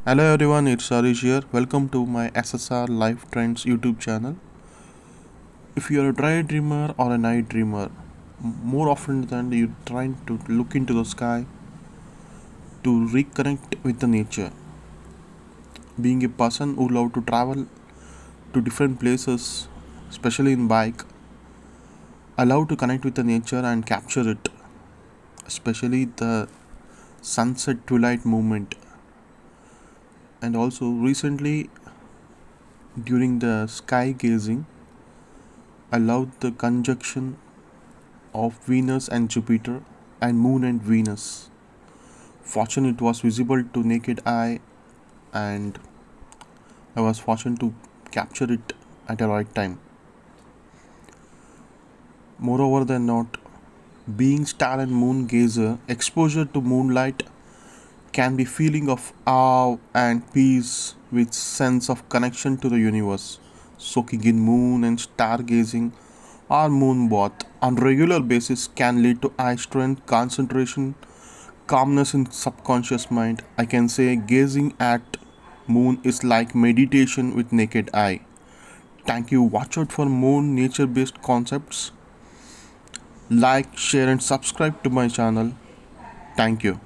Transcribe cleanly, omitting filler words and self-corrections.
Hello everyone, it's Arish here. Welcome to my SSR Life Trends YouTube channel. If you're a dry dreamer or a night dreamer, more often than you're trying to look into the sky to reconnect with the nature. Being a person who love to travel to different places, especially in bike, I love to connect with the nature and capture it, especially the sunset twilight movement. And also recently during the sky gazing, I loved the conjunction of Venus and Jupiter and Moon and Venus. Fortunate it was visible to naked eye and I was fortunate to capture it at the right time. Moreover than not, being star and moon gazer, exposure to moonlight can be feeling of awe and peace with sense of connection to the universe. Soaking in moon and stargazing or moon bath on regular basis can lead to eye strength, concentration, calmness in subconscious mind. I can say gazing at moon is like meditation with naked eye. Thank you. Watch out for more nature based concepts. Like, share and subscribe to my channel. Thank you.